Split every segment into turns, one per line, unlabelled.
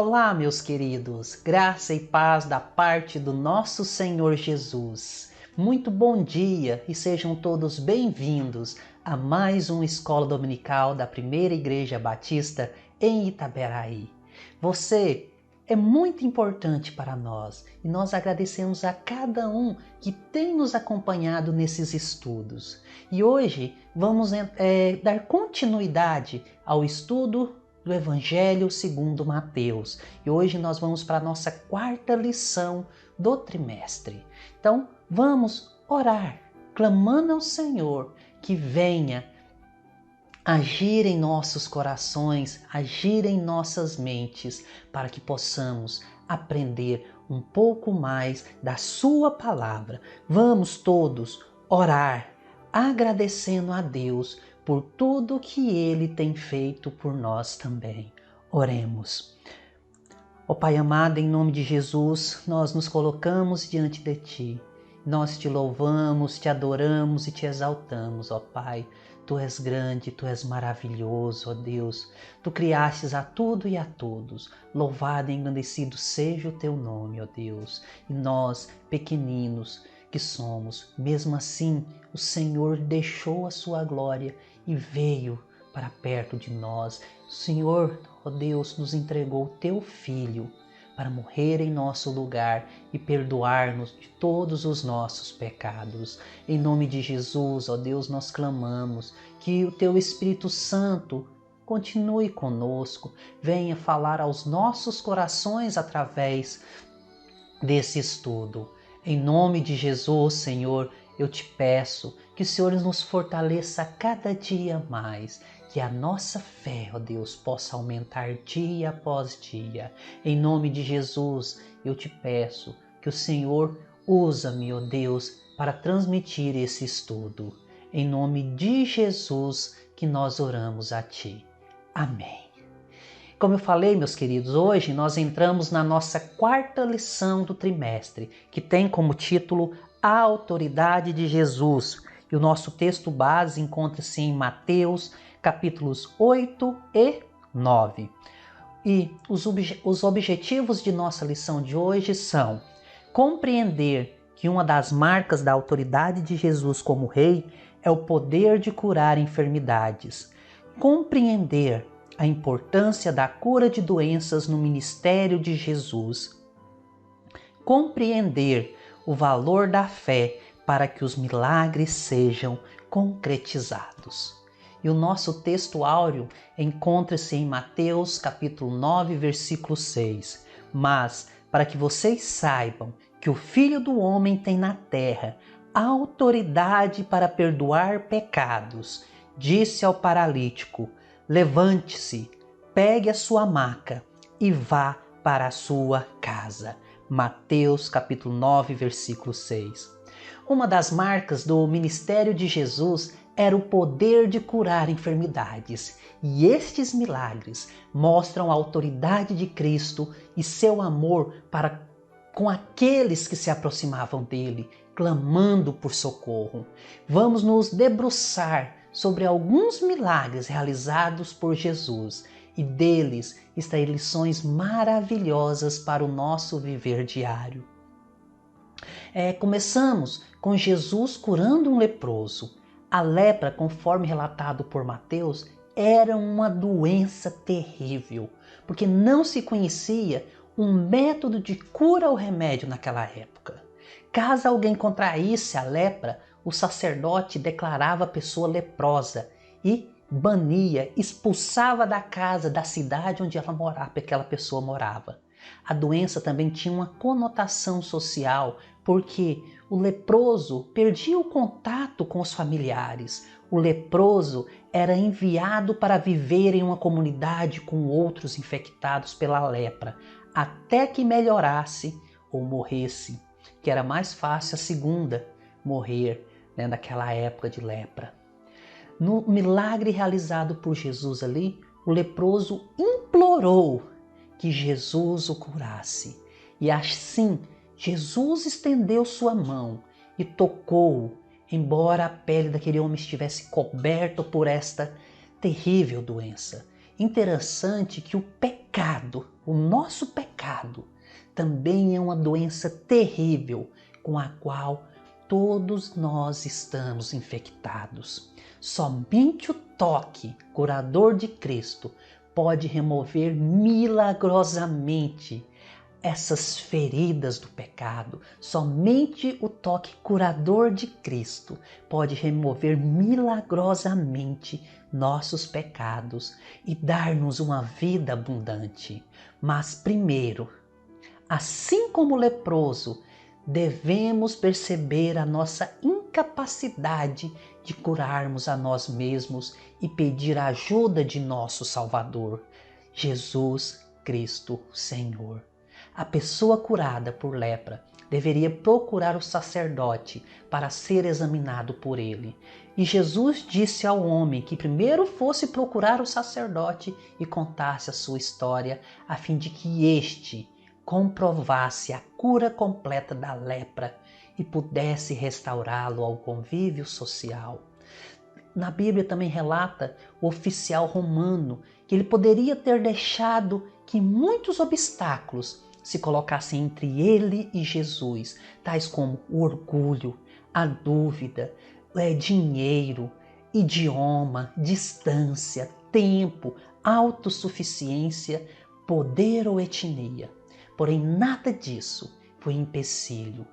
Olá, meus queridos, graça e paz da parte do nosso Senhor Jesus. Muito bom dia e sejam todos bem-vindos a mais uma escola dominical da Primeira Igreja Batista em Itaberaí. Você é muito importante para nós e nós agradecemos a cada um que tem nos acompanhado nesses estudos. E hoje vamos dar continuidade ao estudo do Evangelho segundo Mateus. E hoje nós vamos para a nossa quarta lição do trimestre. Então, vamos orar, clamando ao Senhor que venha agir em nossos corações, agir em nossas mentes, para que possamos aprender um pouco mais da sua palavra. Vamos todos orar, agradecendo a Deus por tudo que Ele tem feito por nós também. Oremos. Ó Pai amado, em nome de Jesus, nós nos colocamos diante de Ti. Nós Te louvamos, Te adoramos e Te exaltamos, ó Pai. Tu és grande, Tu és maravilhoso, ó Deus. Tu criastes a tudo e a todos. Louvado e engrandecido seja o Teu nome, ó Deus. E nós, pequeninos que somos, mesmo assim, o Senhor deixou a Sua glória e veio para perto de nós. O Senhor, ó Deus, nos entregou o Teu Filho para morrer em nosso lugar e perdoar-nos de todos os nossos pecados. Em nome de Jesus, ó Deus, nós clamamos que o Teu Espírito Santo continue conosco, venha falar aos nossos corações através desse estudo. Em nome de Jesus, Senhor, eu te peço que o Senhor nos fortaleça cada dia mais, que a nossa fé, ó Deus, possa aumentar dia após dia. Em nome de Jesus, eu te peço que o Senhor usa-me, ó Deus, para transmitir esse estudo. Em nome de Jesus que nós oramos a Ti. Amém. Como eu falei, meus queridos, hoje nós entramos na nossa quarta lição do trimestre, que tem como título A Autoridade de Jesus. E o nosso texto base encontra-se em Mateus, capítulos 8 e 9. E os objetivos de nossa lição de hoje são compreender que uma das marcas da autoridade de Jesus como rei é o poder de curar enfermidades. Compreender a importância da cura de doenças no ministério de Jesus. Compreender o valor da fé para que os milagres sejam concretizados. E o nosso texto áureo encontra-se em Mateus capítulo 9, versículo 6. Mas, para que vocês saibam que o Filho do Homem tem na terra autoridade para perdoar pecados, disse ao paralítico: levante-se, pegue a sua maca e vá para a sua casa. Mateus capítulo 9, versículo 6. Uma das marcas do ministério de Jesus era o poder de curar enfermidades. E estes milagres mostram a autoridade de Cristo e seu amor para com aqueles que se aproximavam dele, clamando por socorro. Vamos nos debruçar sobre alguns milagres realizados por Jesus e deles extrair lições maravilhosas para o nosso viver diário. Começamos com Jesus curando um leproso. A lepra, conforme relatado por Mateus, era uma doença terrível, porque não se conhecia um método de cura ou remédio naquela época. Caso alguém contraísse a lepra, o sacerdote declarava a pessoa leprosa e bania, expulsava da casa, da cidade onde aquela pessoa morava. A doença também tinha uma conotação social, porque o leproso perdia o contato com os familiares. O leproso era enviado para viver em uma comunidade com outros infectados pela lepra, até que melhorasse ou morresse, que era mais fácil a segunda, morrer, naquela época de lepra. No milagre realizado por Jesus ali, o leproso implorou que Jesus o curasse. E assim, Jesus estendeu sua mão e tocou, embora a pele daquele homem estivesse coberta por esta terrível doença. Interessante que o pecado, o nosso pecado também é uma doença terrível com a qual todos nós estamos infectados. Somente o toque curador de Cristo pode remover milagrosamente essas feridas do pecado. Somente o toque curador de Cristo pode remover milagrosamente nossos pecados e dar-nos uma vida abundante. Mas primeiro, assim como o leproso, devemos perceber a nossa incapacidade de curarmos a nós mesmos e pedir a ajuda de nosso Salvador, Jesus Cristo Senhor. A pessoa curada por lepra deveria procurar o sacerdote para ser examinado por ele. E Jesus disse ao homem que primeiro fosse procurar o sacerdote e contasse a sua história, a fim de que este comprovasse a cura completa da lepra e pudesse restaurá-lo ao convívio social. Na Bíblia também relata o oficial romano que ele poderia ter deixado que muitos obstáculos se colocassem entre ele e Jesus, tais como o orgulho, a dúvida, dinheiro, idioma, distância, tempo, autossuficiência, poder ou etnia. Porém, nada disso foi empecilho.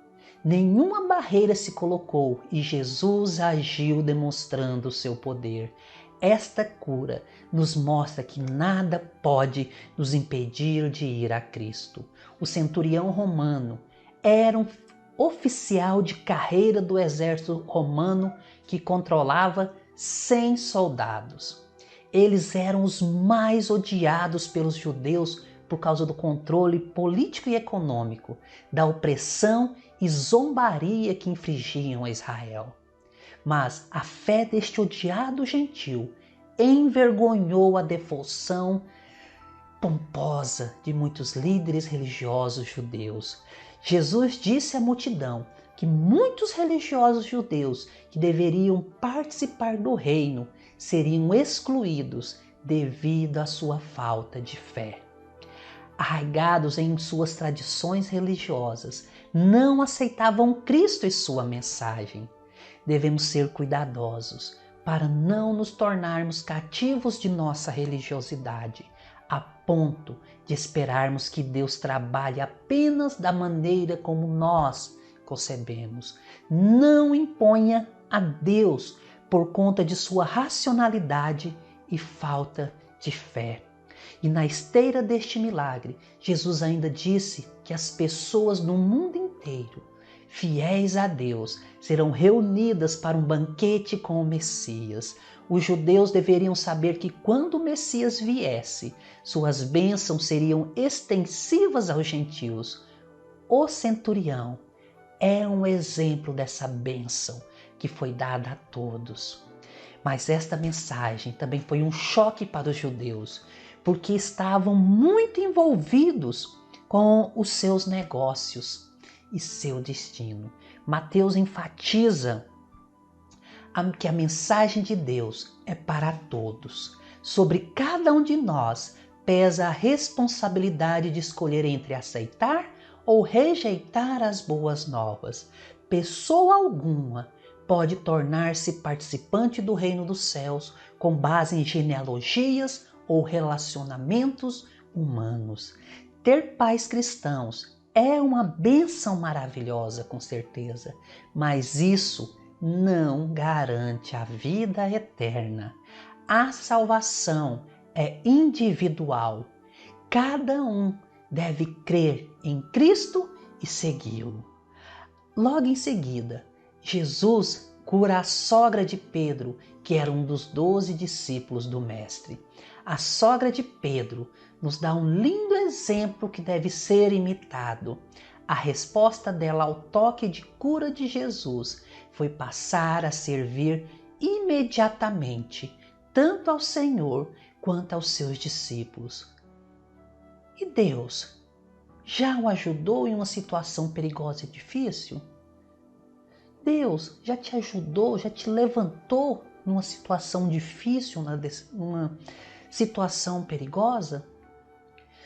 Nenhuma barreira se colocou e Jesus agiu demonstrando o seu poder. Esta cura nos mostra que nada pode nos impedir de ir a Cristo. O centurião romano era um oficial de carreira do exército romano que controlava 100 soldados. Eles eram os mais odiados pelos judeus por causa do controle político e econômico, da opressão e zombaria que infligiam a Israel. Mas a fé deste odiado gentil envergonhou a devoção pomposa de muitos líderes religiosos judeus. Jesus disse à multidão que muitos religiosos judeus que deveriam participar do reino seriam excluídos devido à sua falta de fé. Arraigados em suas tradições religiosas, não aceitavam Cristo e sua mensagem. Devemos ser cuidadosos para não nos tornarmos cativos de nossa religiosidade, a ponto de esperarmos que Deus trabalhe apenas da maneira como nós concebemos. Não imponha a Deus por conta de sua racionalidade e falta de fé. E na esteira deste milagre, Jesus ainda disse que as pessoas no mundo inteiro, fiéis a Deus, serão reunidas para um banquete com o Messias. Os judeus deveriam saber que quando o Messias viesse, suas bênçãos seriam extensivas aos gentios. O centurião é um exemplo dessa bênção que foi dada a todos. Mas esta mensagem também foi um choque para os judeus, porque estavam muito envolvidos com os seus negócios e seu destino. Mateus enfatiza que a mensagem de Deus é para todos. Sobre cada um de nós pesa a responsabilidade de escolher entre aceitar ou rejeitar as boas novas. Pessoa alguma pode tornar-se participante do reino dos céus com base em genealogias ou relacionamentos humanos. Ter pais cristãos é uma bênção maravilhosa, com certeza, mas isso não garante a vida eterna. A salvação é individual. Cada um deve crer em Cristo e segui-lo. Logo em seguida, Jesus cura a sogra de Pedro, que era um dos 12 discípulos do Mestre. A sogra de Pedro nos dá um lindo exemplo que deve ser imitado. A resposta dela ao toque de cura de Jesus foi passar a servir imediatamente, tanto ao Senhor quanto aos seus discípulos. E Deus já o ajudou em uma situação perigosa e difícil? Deus já te ajudou, já te levantou numa situação difícil, numa situação perigosa?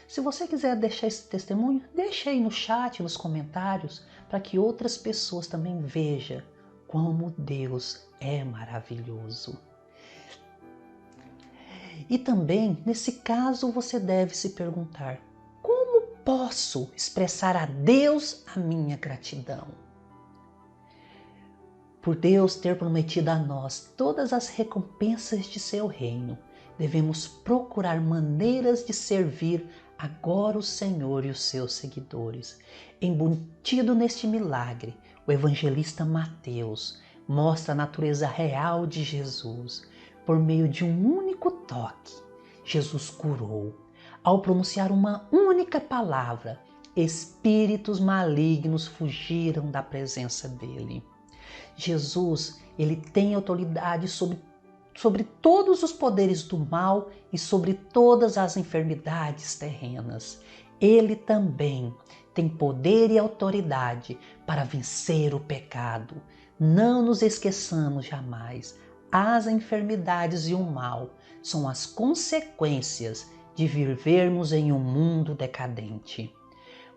Se você quiser deixar esse testemunho, deixa aí no chat, nos comentários, para que outras pessoas também vejam como Deus é maravilhoso. E também, nesse caso, você deve se perguntar: como posso expressar a Deus a minha gratidão? Por Deus ter prometido a nós todas as recompensas de seu reino, devemos procurar maneiras de servir agora o Senhor e os seus seguidores. Embutido neste milagre, o evangelista Mateus mostra a natureza real de Jesus. Por meio de um único toque, Jesus curou. Ao pronunciar uma única palavra, espíritos malignos fugiram da presença dele. Jesus, ele tem autoridade sobre todos os poderes do mal e sobre todas as enfermidades terrenas. Ele também tem poder e autoridade para vencer o pecado. Não nos esqueçamos jamais. As enfermidades e o mal são as consequências de vivermos em um mundo decadente.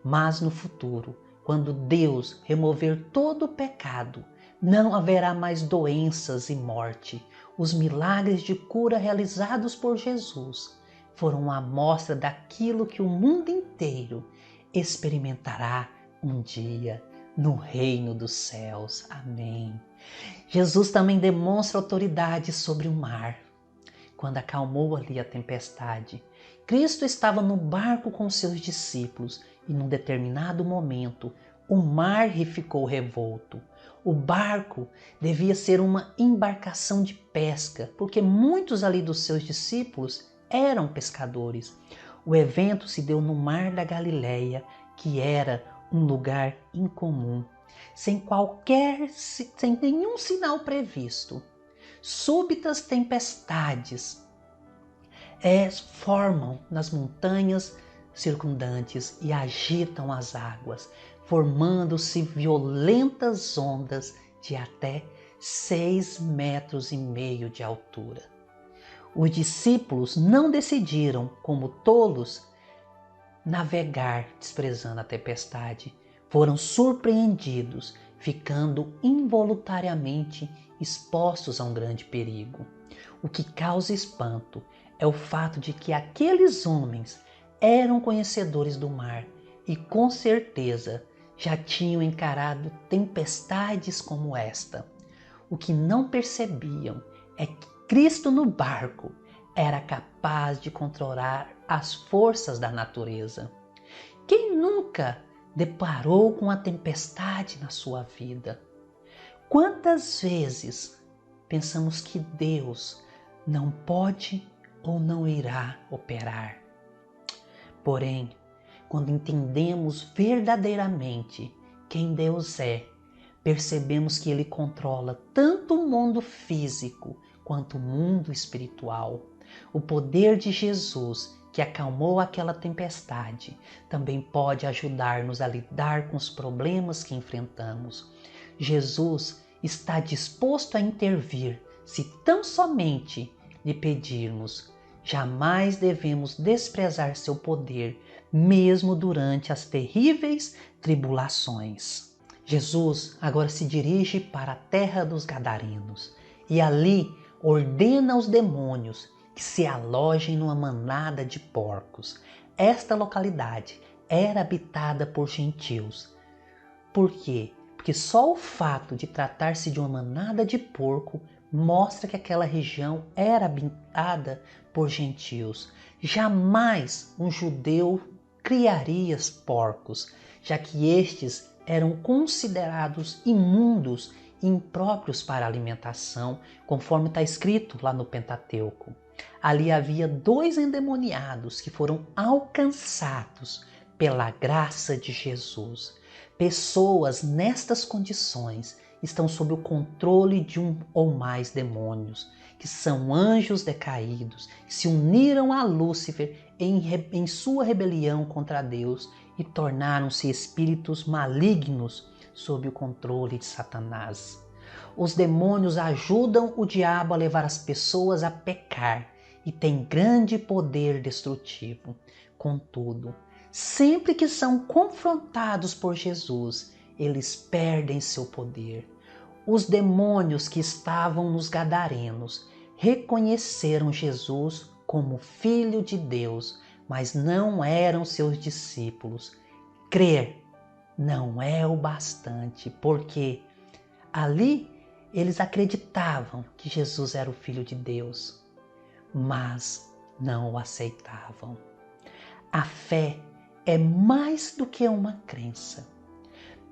Mas no futuro, quando Deus remover todo o pecado, não haverá mais doenças e morte. Os milagres de cura realizados por Jesus foram uma amostra daquilo que o mundo inteiro experimentará um dia no reino dos céus. Amém. Jesus também demonstra autoridade sobre o mar. Quando acalmou ali a tempestade, Cristo estava no barco com seus discípulos e num determinado momento o mar ficou revolto. O barco devia ser uma embarcação de pesca, porque muitos ali dos seus discípulos eram pescadores. O evento se deu no mar da Galileia, que era um lugar incomum, sem nenhum sinal previsto. Súbitas tempestades formam nas montanhas circundantes e agitam as águas, formando-se violentas ondas de até 6,5 metros de altura. Os discípulos não decidiram, como tolos, navegar desprezando a tempestade. Foram surpreendidos, ficando involuntariamente expostos a um grande perigo. O que causa espanto é o fato de que aqueles homens eram conhecedores do mar e com certeza já tinham encarado tempestades como esta. O que não percebiam é que Cristo no barco era capaz de controlar as forças da natureza. Quem nunca deparou com a tempestade na sua vida? Quantas vezes pensamos que Deus não pode ou não irá operar? Porém, quando entendemos verdadeiramente quem Deus é, percebemos que Ele controla tanto o mundo físico quanto o mundo espiritual. O poder de Jesus, que acalmou aquela tempestade, também pode ajudar-nos a lidar com os problemas que enfrentamos. Jesus está disposto a intervir se tão somente lhe pedirmos. Jamais devemos desprezar seu poder, mesmo durante as terríveis tribulações. Jesus agora se dirige para a terra dos Gadarenos e ali ordena aos demônios que se alojem numa manada de porcos. Esta localidade era habitada por gentios. Por quê? Porque só o fato de tratar-se de uma manada de porco mostra que aquela região era habitada por gentios. Jamais um judeu criaria porcos, já que estes eram considerados imundos e impróprios para alimentação, conforme está escrito lá no Pentateuco. Ali havia 2 endemoniados que foram alcançados pela graça de Jesus. Pessoas nestas condições estão sob o controle de um ou mais demônios, que são anjos decaídos, que se uniram a Lúcifer em sua rebelião contra Deus e tornaram-se espíritos malignos sob o controle de Satanás. Os demônios ajudam o diabo a levar as pessoas a pecar e têm grande poder destrutivo. Contudo, sempre que são confrontados por Jesus, eles perdem seu poder. Os demônios que estavam nos gadarenos reconheceram Jesus como Filho de Deus, mas não eram seus discípulos. Crer não é o bastante, porque ali eles acreditavam que Jesus era o Filho de Deus, mas não o aceitavam. A fé é mais do que uma crença.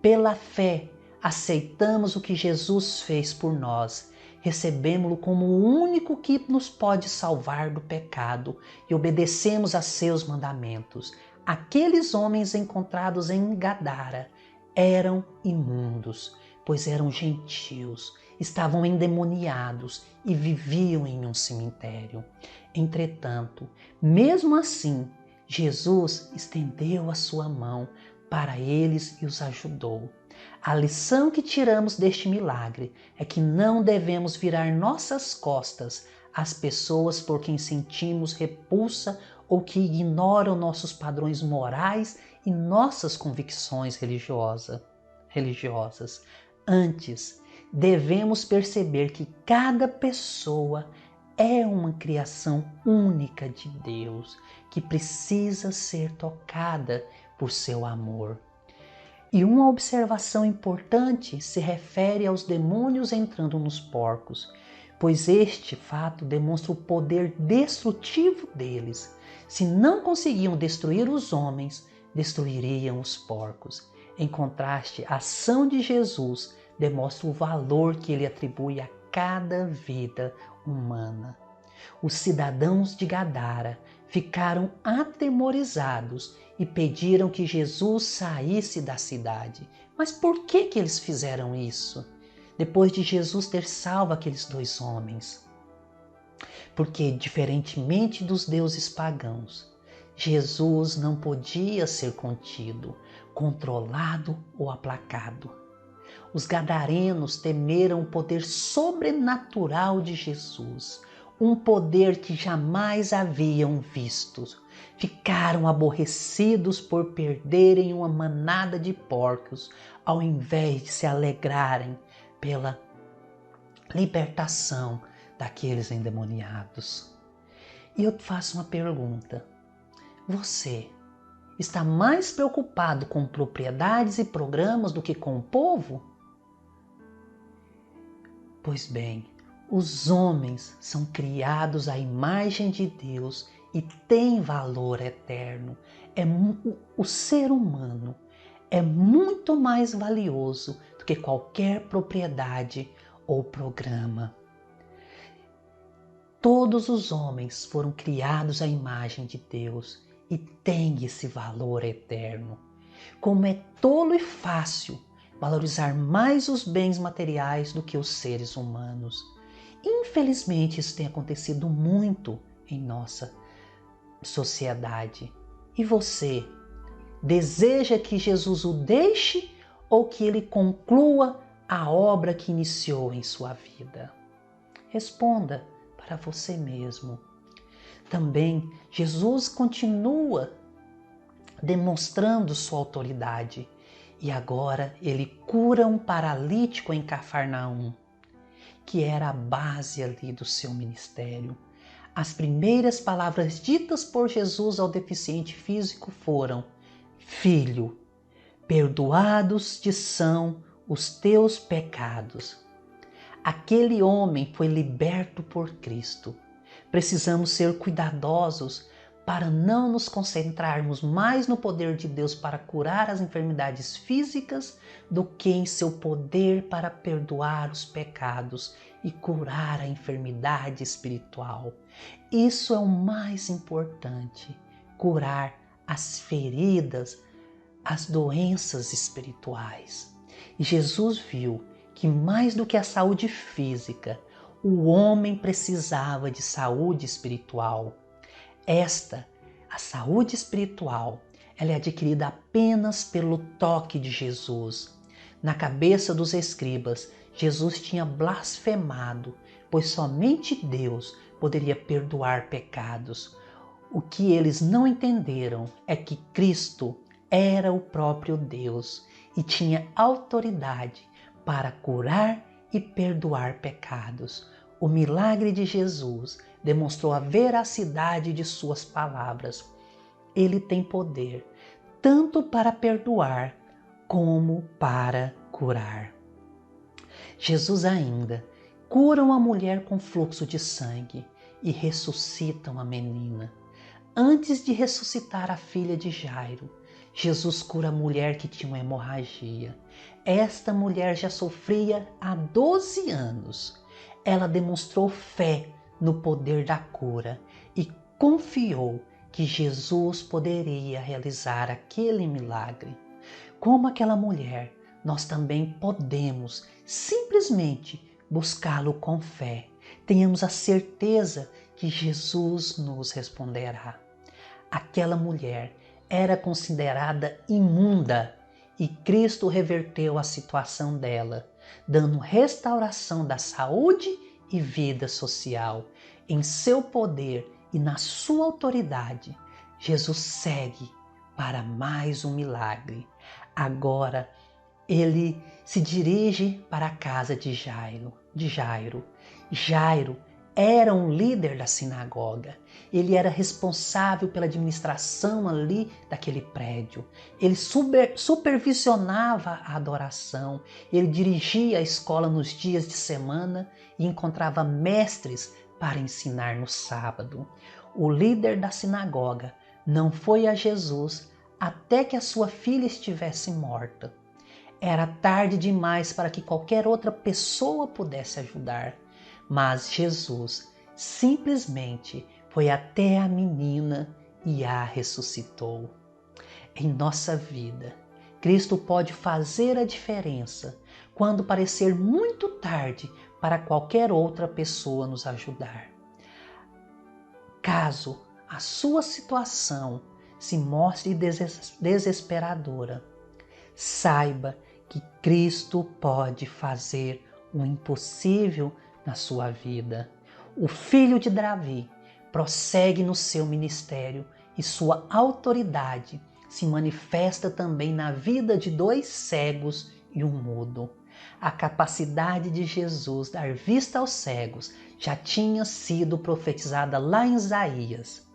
Pela fé, aceitamos o que Jesus fez por nós, recebemos-lo como o único que nos pode salvar do pecado e obedecemos a seus mandamentos. Aqueles homens encontrados em Gadara eram imundos, pois eram gentios, estavam endemoniados e viviam em um cemitério. Entretanto, mesmo assim, Jesus estendeu a sua mão para eles e os ajudou. A lição que tiramos deste milagre é que não devemos virar nossas costas às pessoas por quem sentimos repulsa ou que ignoram nossos padrões morais e nossas convicções religiosas. Antes, devemos perceber que cada pessoa é uma criação única de Deus, que precisa ser tocada por seu amor. E uma observação importante se refere aos demônios entrando nos porcos, pois este fato demonstra o poder destrutivo deles. Se não conseguiam destruir os homens, destruiriam os porcos. Em contraste, a ação de Jesus demonstra o valor que ele atribui a cada vida humana. Os cidadãos de Gadara ficaram atemorizados e pediram que Jesus saísse da cidade. Mas por que eles fizeram isso? Depois de Jesus ter salvo aqueles dois homens? Porque, diferentemente dos deuses pagãos, Jesus não podia ser contido, controlado ou aplacado. Os gadarenos temeram o poder sobrenatural de Jesus, um poder que jamais haviam visto. Ficaram aborrecidos por perderem uma manada de porcos, ao invés de se alegrarem pela libertação daqueles endemoniados. E eu te faço uma pergunta. Você está mais preocupado com propriedades e programas do que com o povo? Pois bem, os homens são criados à imagem de Deus e têm valor eterno. O ser humano é muito mais valioso do que qualquer propriedade ou programa. Todos os homens foram criados à imagem de Deus e têm esse valor eterno. Como é tolo e fácil valorizar mais os bens materiais do que os seres humanos. Infelizmente, isso tem acontecido muito em nossa sociedade. E você, deseja que Jesus o deixe ou que ele conclua a obra que iniciou em sua vida? Responda para você mesmo. Também, Jesus continua demonstrando sua autoridade e agora ele cura um paralítico em Cafarnaum, que era a base ali do seu ministério. As primeiras palavras ditas por Jesus ao deficiente físico foram: Filho, perdoados te são os teus pecados. Aquele homem foi liberto por Cristo. Precisamos ser cuidadosos para não nos concentrarmos mais no poder de Deus para curar as enfermidades físicas do que em seu poder para perdoar os pecados e curar a enfermidade espiritual. Isso é o mais importante, curar as feridas, as doenças espirituais. E Jesus viu que mais do que a saúde física, o homem precisava de saúde espiritual. A saúde espiritual, ela é adquirida apenas pelo toque de Jesus. Na cabeça dos escribas, Jesus tinha blasfemado, pois somente Deus poderia perdoar pecados. O que eles não entenderam é que Cristo era o próprio Deus e tinha autoridade para curar e perdoar pecados. O milagre de Jesus demonstrou a veracidade de suas palavras. Ele tem poder tanto para perdoar como para curar. Jesus ainda cura uma mulher com fluxo de sangue e ressuscita uma menina. Antes de ressuscitar a filha de Jairo, Jesus cura a mulher que tinha uma hemorragia. Esta mulher já sofria há 12 anos. Ela demonstrou fé no poder da cura e confiou que Jesus poderia realizar aquele milagre. Como aquela mulher, nós também podemos simplesmente buscá-lo com fé. Tenhamos a certeza que Jesus nos responderá. Aquela mulher era considerada imunda e Cristo reverteu a situação dela, dando restauração da saúde e vida social. Em seu poder e na sua autoridade, Jesus segue para mais um milagre. Agora, ele se dirige para a casa de Jairo. Jairo era um líder da sinagoga. Ele era responsável pela administração ali daquele prédio. Ele supervisionava a adoração. Ele dirigia a escola nos dias de semana e encontrava mestres para ensinar no sábado. O líder da sinagoga não foi a Jesus até que a sua filha estivesse morta. Era tarde demais para que qualquer outra pessoa pudesse ajudar, mas Jesus simplesmente foi até a menina e a ressuscitou. Em nossa vida, Cristo pode fazer a diferença quando parecer muito tarde para qualquer outra pessoa nos ajudar. Caso a sua situação se mostre desesperadora, saiba que Cristo pode fazer o impossível na sua vida. O filho de Davi prossegue no seu ministério e sua autoridade se manifesta também na vida de 2 cegos e um mudo. A capacidade de Jesus dar vista aos cegos já tinha sido profetizada lá em Isaías.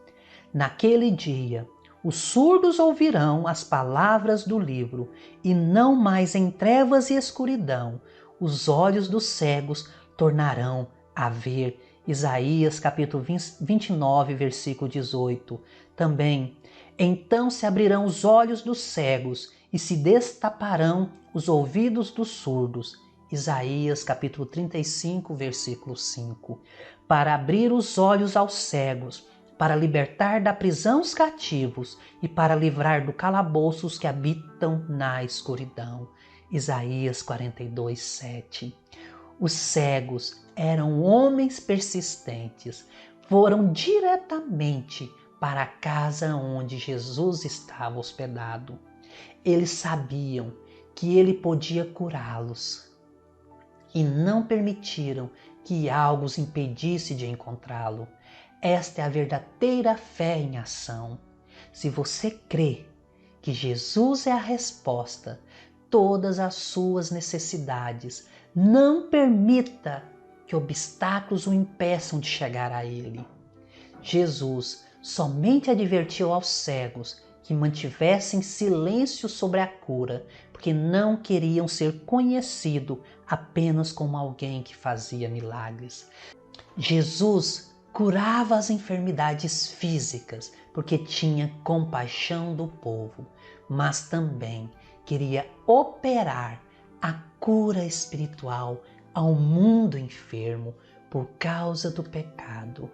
Naquele dia, os surdos ouvirão as palavras do livro, e não mais em trevas e escuridão, os olhos dos cegos tornarão a ver. Isaías capítulo 29, versículo 18. Também, então se abrirão os olhos dos cegos e se destaparão os ouvidos dos surdos. Isaías capítulo 35, versículo 5. Para abrir os olhos aos cegos, para libertar da prisão os cativos e para livrar do calabouço os que habitam na escuridão. Isaías 42, 7. Os cegos eram homens persistentes, foram diretamente para a casa onde Jesus estava hospedado. Eles sabiam que ele podia curá-los e não permitiram que algo os impedisse de encontrá-lo. Esta é a verdadeira fé em ação. Se você crê que Jesus é a resposta a todas as suas necessidades, não permita que obstáculos o impeçam de chegar a Ele. Jesus somente advertiu aos cegos que mantivessem silêncio sobre a cura, porque não queriam ser conhecidos apenas como alguém que fazia milagres. Jesus curava as enfermidades físicas porque tinha compaixão do povo, mas também queria operar a cura espiritual ao mundo enfermo por causa do pecado.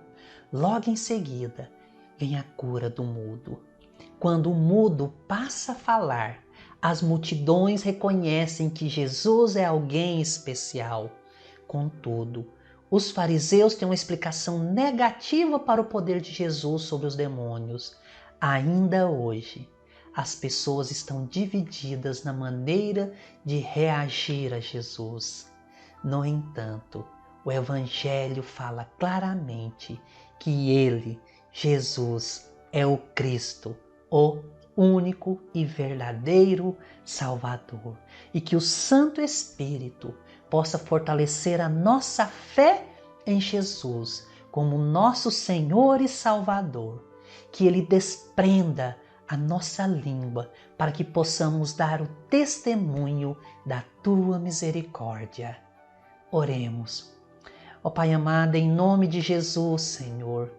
Logo em seguida, vem a cura do mudo. Quando o mudo passa a falar, as multidões reconhecem que Jesus é alguém especial. Contudo, os fariseus têm uma explicação negativa para o poder de Jesus sobre os demônios. Ainda hoje, as pessoas estão divididas na maneira de reagir a Jesus. No entanto, o Evangelho fala claramente que ele, Jesus, é o Cristo, o único e verdadeiro Salvador. E que o Santo Espírito possa fortalecer a nossa fé em Jesus como nosso Senhor e Salvador. Que Ele desprenda a nossa língua para que possamos dar o testemunho da Tua misericórdia. Oremos. Ó Pai amado, em nome de Jesus, Senhor,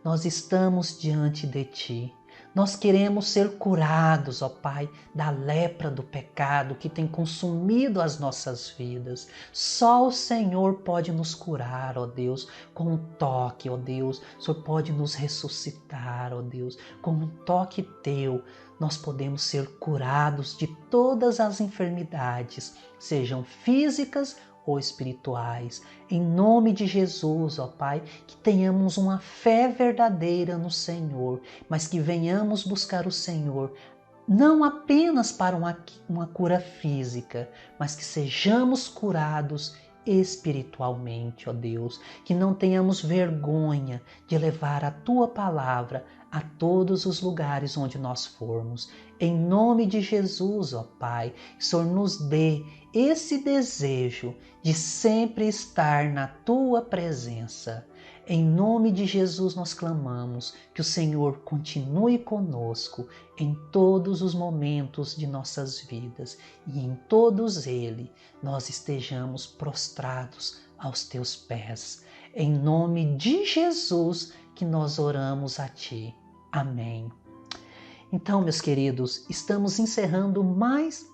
nós estamos diante de Ti. Nós queremos ser curados, ó Pai, da lepra do pecado que tem consumido as nossas vidas. Só o Senhor pode nos curar, ó Deus, com um toque, ó Deus. O Senhor pode nos ressuscitar, ó Deus. Com um toque Teu, nós podemos ser curados de todas as enfermidades, sejam físicas ou espirituais. Em nome de Jesus, ó Pai, que tenhamos uma fé verdadeira no Senhor, mas que venhamos buscar o Senhor não apenas para uma cura física, mas que sejamos curados espiritualmente, ó Deus, que não tenhamos vergonha de levar a Tua palavra a todos os lugares onde nós formos. Em nome de Jesus, ó Pai, que o Senhor nos dê esse desejo de sempre estar na Tua presença. Em nome de Jesus nós clamamos que o Senhor continue conosco em todos os momentos de nossas vidas e em todos eles nós estejamos prostrados aos Teus pés. Em nome de Jesus que nós oramos a Ti. Amém. Então, meus queridos, estamos encerrando mais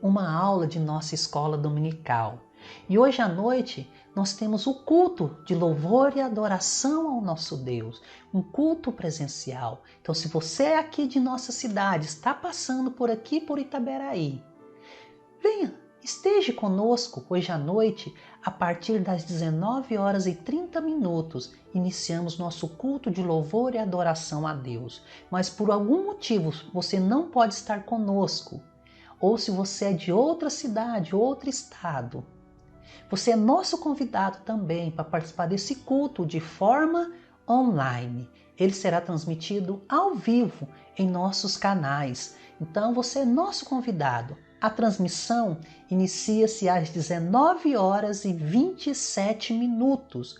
uma aula de nossa escola dominical. E hoje à noite nós temos o culto de louvor e adoração ao nosso Deus, um culto presencial. Então, se você é aqui de nossa cidade, está passando por aqui, por Itaberaí, venha, esteja conosco hoje à noite, a partir das 19h30, iniciamos nosso culto de louvor e adoração a Deus. Mas por algum motivo você não pode estar conosco, ou se você é de outra cidade, outro estado, você é nosso convidado também para participar desse culto de forma online. Ele será transmitido ao vivo em nossos canais. Então você é nosso convidado. A transmissão inicia-se às 19h27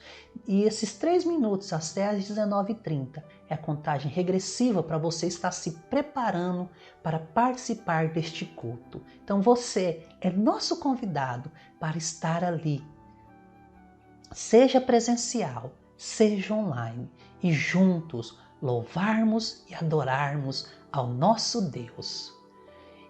e esses 3 minutos até às 19h30 é a contagem regressiva para você estar se preparando para participar deste culto. Então você é nosso convidado para estar ali, seja presencial, seja online, e juntos louvarmos e adorarmos ao nosso Deus.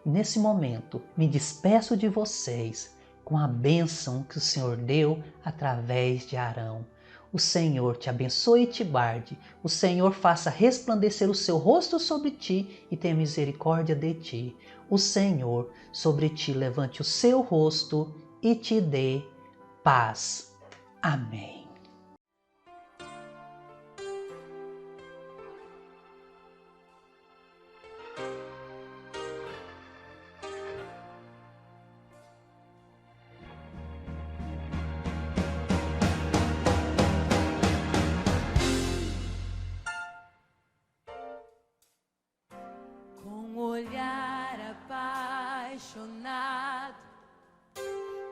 Nesse momento, me despeço de vocês com a bênção que o Senhor deu através de Arão. O Senhor te abençoe e te guarde. O Senhor faça resplandecer o seu rosto sobre ti e tenha misericórdia de ti. O Senhor sobre ti levante o seu rosto e te dê paz. Amém.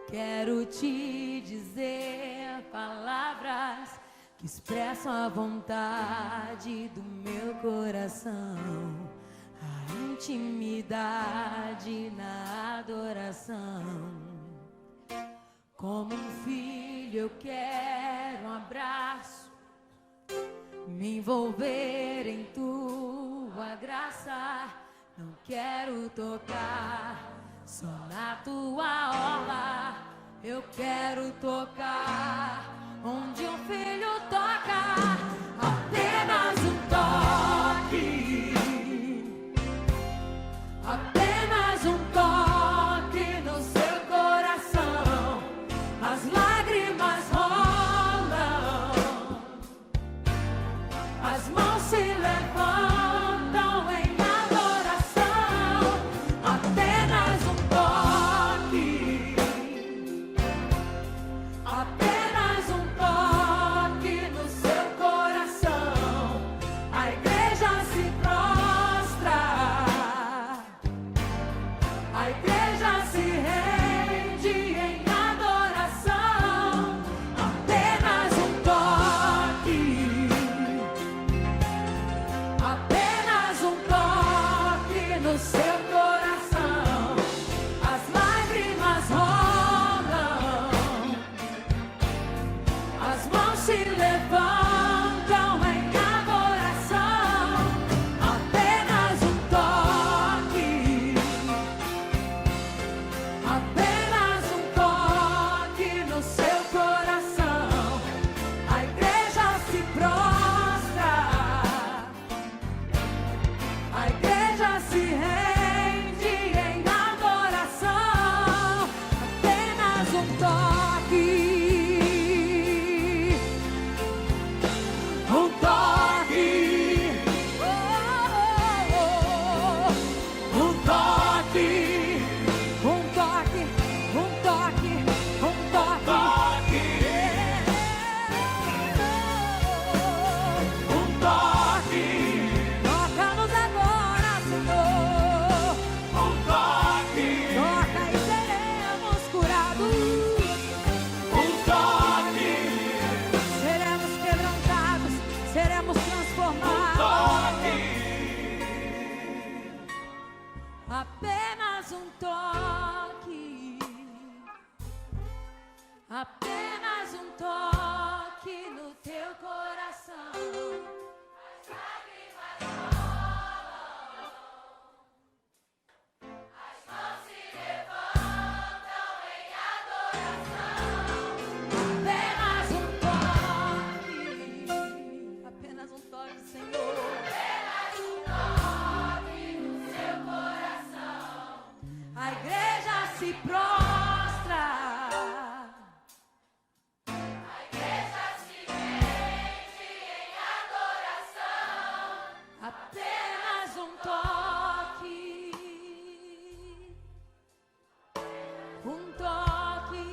Quero te dizer palavras que expressam a vontade do meu coração, a intimidade na adoração. Como um filho eu quero um abraço, me envolver em tua graça. Não quero tocar só na tua orla, eu quero tocar onde um filho toca. Apenas um toque, apenas um toque no seu coração. As lágrimas rolam, as mãos se levantam em adoração. Apenas um toque, apenas no seu coração. A igreja se prostra, a igreja se rende em adoração. Apenas um toque, um toque, um toque, um toque, um toque, um toque, um toque. Toca-nos agora, Senhor. Um toque. Toca e seremos curados. Um toque. Seremos quebrantados, seremos transformados. Um toque. Apenas um toque. Apenas um toque no teu coração. As lágrimas rolam, as mãos se levantam em adoração. Apenas um toque, Senhor. Apenas um toque no seu coração. A igreja se prostra. A igreja se rende em adoração. Apenas um toque. Um toque.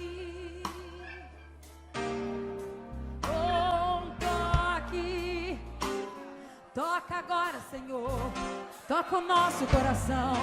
Um toque. Toca agora, Senhor. Toca o nosso coração.